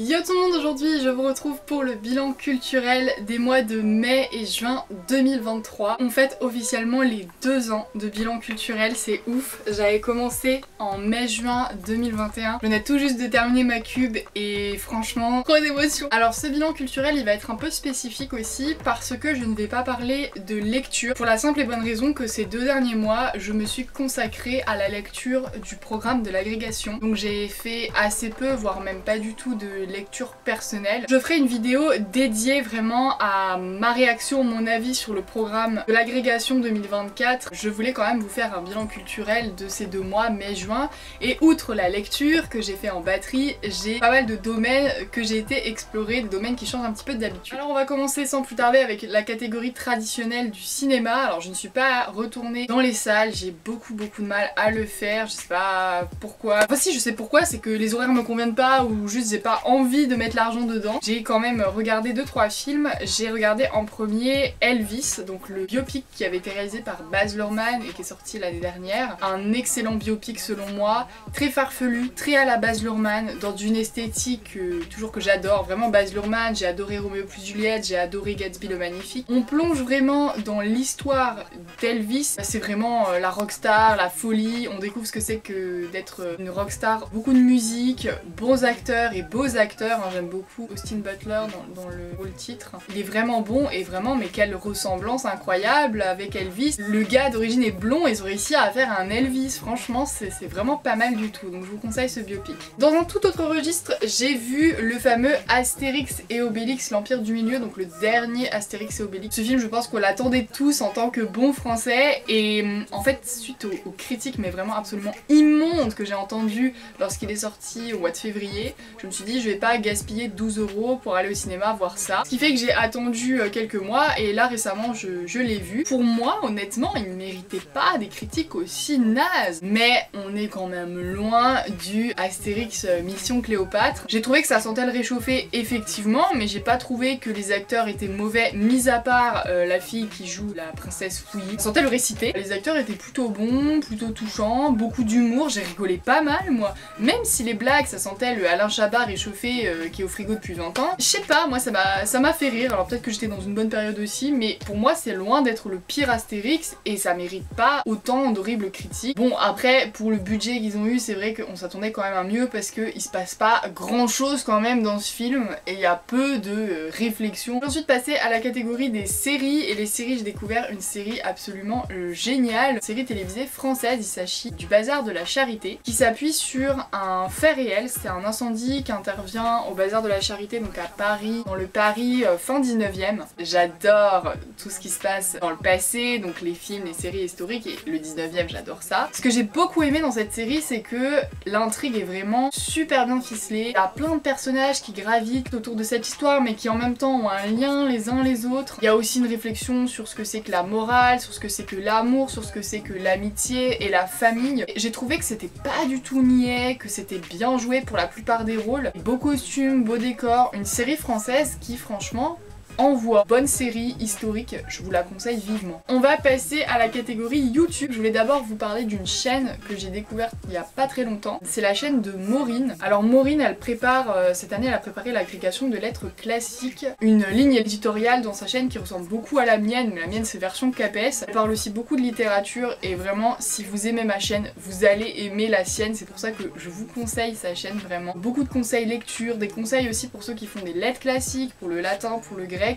Yo tout le monde, aujourd'hui je vous retrouve pour le bilan culturel des mois de mai et juin 2023. On fête officiellement les 2 ans de bilan culturel, c'est ouf. J'avais commencé en mai-juin 2021. Je venais tout juste de terminer ma cube et franchement, trop d'émotions. Alors ce bilan culturel il va être un peu spécifique aussi parce que je ne vais pas parler de lecture. Pour la simple et bonne raison que ces 2 derniers mois, je me suis consacrée à la lecture du programme de l'agrégation. Donc j'ai fait assez peu, voire même pas du tout de lecture personnelle. Je ferai une vidéo dédiée vraiment à ma réaction, mon avis sur le programme de l'agrégation 2024. Je voulais quand même vous faire un bilan culturel de ces 2 mois, mai-juin, et outre la lecture que j'ai fait en batterie, j'ai pas mal de domaines que j'ai été explorer, des domaines qui changent un petit peu d'habitude. Alors on va commencer sans plus tarder avec la catégorie traditionnelle du cinéma. Alors je ne suis pas retournée dans les salles, j'ai beaucoup de mal à le faire, je sais pas pourquoi. Enfin si, je sais pourquoi, c'est que les horaires me conviennent pas ou juste j'ai pas envie de mettre l'argent dedans. J'ai quand même regardé 2-3 films. J'ai regardé en premier Elvis, donc le biopic qui avait été réalisé par Baz Luhrmann et qui est sorti l'année dernière. Un excellent biopic selon moi, très farfelu, très à la Baz Luhrmann, dans une esthétique toujours que j'adore. Vraiment Baz Luhrmann, j'ai adoré Roméo plus Juliette, j'ai adoré Gatsby le Magnifique. On plonge vraiment dans l'histoire d'Elvis. C'est vraiment la rockstar, la folie. On découvre ce que c'est que d'être une rockstar. Beaucoup de musique, bons acteurs et beaux acteurs. J'aime beaucoup Austin Butler dans le rôle titre. Il est vraiment bon et vraiment, mais quelle ressemblance incroyable avec Elvis. Le gars d'origine est blond et ils ont réussi à faire un Elvis. Franchement, c'est vraiment pas mal du tout. Donc je vous conseille ce biopic. Dans un tout autre registre, j'ai vu le fameux Astérix et Obélix, l'Empire du Milieu, donc le dernier Astérix et Obélix. Ce film, je pense qu'on l'attendait tous en tant que bons français et en fait, suite aux critiques, mais vraiment absolument immondes que j'ai entendues lorsqu'il est sorti au mois de février, je me suis dit je vais pas gaspiller 12 € pour aller au cinéma voir ça. Ce qui fait que j'ai attendu quelques mois et là récemment je l'ai vu. Pour moi honnêtement il ne méritait pas des critiques aussi nazes, mais on est quand même loin du Astérix Mission Cléopâtre. J'ai trouvé que ça sentait le réchauffé effectivement, mais j'ai pas trouvé que les acteurs étaient mauvais, mis à part la fille qui joue la princesse Fouilly. Ça sentait le réciter. Les acteurs étaient plutôt bons, plutôt touchants, beaucoup d'humour, j'ai rigolé pas mal moi. Même si les blagues ça sentait le Alain Chabat réchauffé qui est au frigo depuis 20 ans. Je sais pas, moi ça m'a fait rire, alors peut-être que j'étais dans une bonne période aussi, mais pour moi c'est loin d'être le pire Astérix et ça mérite pas autant d'horribles critiques. Bon après, pour le budget qu'ils ont eu, c'est vrai qu'on s'attendait quand même à mieux parce qu'il se passe pas grand chose quand même dans ce film et il y a peu de réflexion. Ensuite passer à la catégorie des séries, et les séries j'ai découvert une série absolument géniale, une série télévisée française, il s'agit du Bazar de la Charité, qui s'appuie sur un fait réel. C'est un incendie qui intervient au Bazar de la Charité, donc à Paris, dans le Paris fin 19e. J'adore tout ce qui se passe dans le passé, donc les films, les séries historiques, et le 19e j'adore ça. Ce que j'ai beaucoup aimé dans cette série, c'est que l'intrigue est vraiment super bien ficelée. Il y a plein de personnages qui gravitent autour de cette histoire mais qui en même temps ont un lien les uns les autres. Il y a aussi une réflexion sur ce que c'est que la morale, sur ce que c'est que l'amour, sur ce que c'est que l'amitié et la famille. J'ai trouvé que c'était pas du tout niais, que c'était bien joué pour la plupart des rôles. Beaux costumes, beaux décors, une série française qui franchement envoie. Bonne série historique, je vous la conseille vivement. On va passer à la catégorie YouTube. Je voulais d'abord vous parler d'une chaîne que j'ai découverte il y a pas très longtemps. C'est la chaîne de Maureen. Alors Maureen, elle prépare, cette année elle a préparé l'agrégation de lettres classiques, une ligne éditoriale dans sa chaîne qui ressemble beaucoup à la mienne, mais la mienne c'est version CAPES. Elle parle aussi beaucoup de littérature et vraiment si vous aimez ma chaîne, vous allez aimer la sienne. C'est pour ça que je vous conseille sa chaîne vraiment. Beaucoup de conseils lecture, des conseils aussi pour ceux qui font des lettres classiques, pour le latin, pour le grec.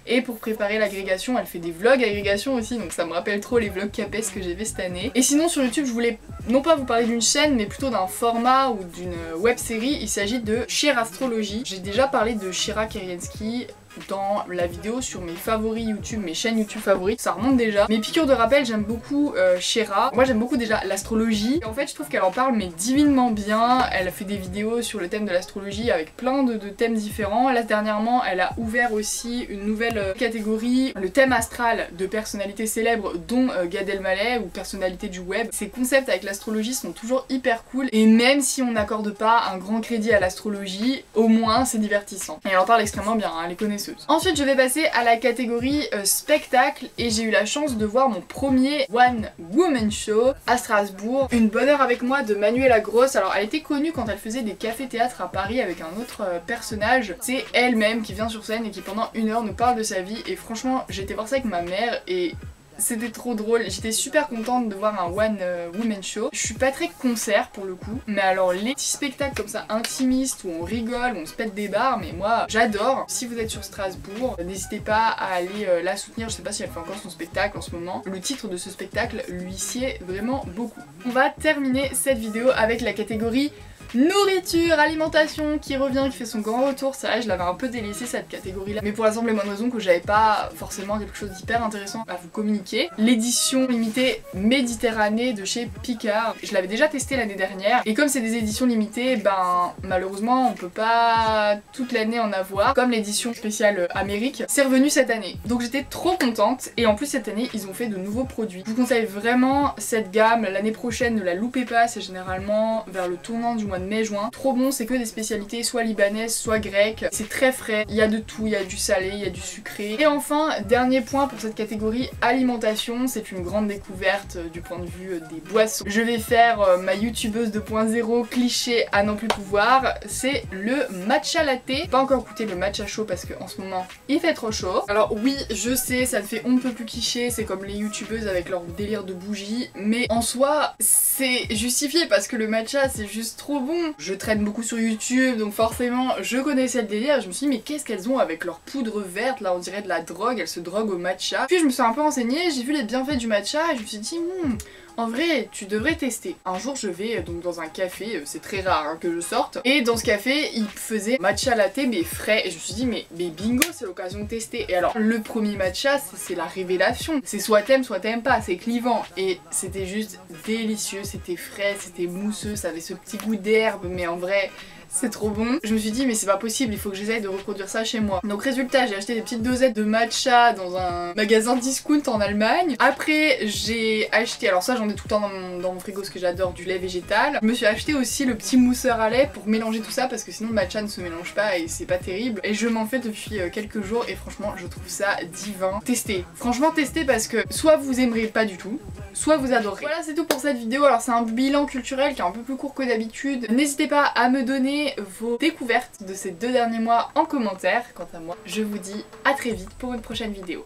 Et pour préparer l'agrégation, elle fait des vlogs agrégation aussi, donc ça me rappelle trop les vlogs CAPES que j'ai fait cette année. Et sinon sur YouTube, je voulais non pas vous parler d'une chaîne, mais plutôt d'un format ou d'une web série. Il s'agit de Sheer Astrologie. J'ai déjà parlé de Shira Keriensky dans la vidéo sur mes favoris YouTube, mes chaînes YouTube favorites, ça remonte déjà. Mes piqûres de rappel, j'aime beaucoup Shira. Moi j'aime beaucoup déjà l'astrologie. En fait je trouve qu'elle en parle mais divinement bien. Elle fait des vidéos sur le thème de l'astrologie avec plein de thèmes différents. Là dernièrement elle a ouvert aussi une nouvelle catégorie, le thème astral de personnalités célèbres dont Gad Elmaleh ou personnalités du web. Ces concepts avec l'astrologie sont toujours hyper cool et même si on n'accorde pas un grand crédit à l'astrologie, au moins c'est divertissant. Et elle en parle extrêmement bien, hein. Les connaissances paresseuse. Ensuite je vais passer à la catégorie spectacle et j'ai eu la chance de voir mon premier One Woman Show à Strasbourg. Une bonne heure avec moi de Manuela Gross. Alors elle était connue quand elle faisait des cafés-théâtres à Paris avec un autre personnage. C'est elle-même qui vient sur scène et qui pendant une heure nous parle de sa vie et franchement j'étais voir ça avec ma mère et c'était trop drôle, j'étais super contente de voir un One Woman Show. Je suis pas très concert pour le coup, mais alors les petits spectacles comme ça intimistes où on rigole, où on se pète des barres, mais moi j'adore. Si vous êtes sur Strasbourg, n'hésitez pas à aller la soutenir, je sais pas si elle fait encore son spectacle en ce moment. Le titre de ce spectacle lui sied vraiment beaucoup. On va terminer cette vidéo avec la catégorie nourriture, alimentation qui revient, qui fait son grand retour. C'est vrai, je l'avais un peu délaissé cette catégorie là, mais pour la simple et bonne raison que j'avais pas forcément quelque chose d'hyper intéressant à vous communiquer. L'édition limitée Méditerranée de chez Picard, je l'avais déjà testé l'année dernière et comme c'est des éditions limitées, ben malheureusement on peut pas toute l'année en avoir, comme l'édition spéciale Amérique, c'est revenu cette année. Donc j'étais trop contente et en plus cette année ils ont fait de nouveaux produits. Je vous conseille vraiment cette gamme, l'année prochaine ne la loupez pas, c'est généralement vers le tournant du mois de mai-juin. Trop bon, c'est que des spécialités soit libanaises, soit grecques. C'est très frais, il y a de tout, il y a du salé, il y a du sucré. Et enfin, dernier point pour cette catégorie alimentation, c'est une grande découverte du point de vue des boissons. Je vais faire ma youtubeuse 2.0 cliché à n'en plus pouvoir, c'est le matcha latte. Pas encore goûté le matcha chaud parce qu'en ce moment il fait trop chaud. Alors oui, je sais, ça me fait on ne peut plus cliché, c'est comme les youtubeuses avec leur délire de bougies, mais en soi c'est justifié parce que le matcha c'est juste trop bon. Je traîne beaucoup sur YouTube donc forcément je connaissais le délire et je me suis dit mais qu'est-ce qu'elles ont avec leur poudre verte là, on dirait de la drogue, elles se droguent au matcha. Puis je me suis un peu renseignée, j'ai vu les bienfaits du matcha et je me suis dit en vrai, tu devrais tester. Un jour, je vais donc dans un café, c'est très rare hein, que je sorte, et dans ce café, ils faisaient matcha latte mais frais, et je me suis dit mais bingo, c'est l'occasion de tester. Et alors, le premier matcha, c'est la révélation. C'est soit t'aimes pas, c'est clivant, et c'était juste délicieux, c'était frais, c'était mousseux, ça avait ce petit goût d'herbe, mais en vrai c'est trop bon. Je me suis dit mais c'est pas possible, il faut que j'essaye de reproduire ça chez moi. Donc résultat, j'ai acheté des petites dosettes de matcha dans un magasin discount en Allemagne. Après j'ai acheté, alors ça j'en ai tout le temps dans mon frigo parce que j'adore du lait végétal. Je me suis acheté aussi le petit mousseur à lait pour mélanger tout ça parce que sinon le matcha ne se mélange pas et c'est pas terrible. Et je m'en fais depuis quelques jours et franchement je trouve ça divin. Testez, franchement testez parce que soit vous aimerez pas du tout, soit vous adorerez. Voilà, c'est tout pour cette vidéo. Alors c'est un bilan culturel qui est un peu plus court que d'habitude. N'hésitez pas à me donner vos découvertes de ces 2 derniers mois en commentaire. Quant à moi, je vous dis à très vite pour une prochaine vidéo.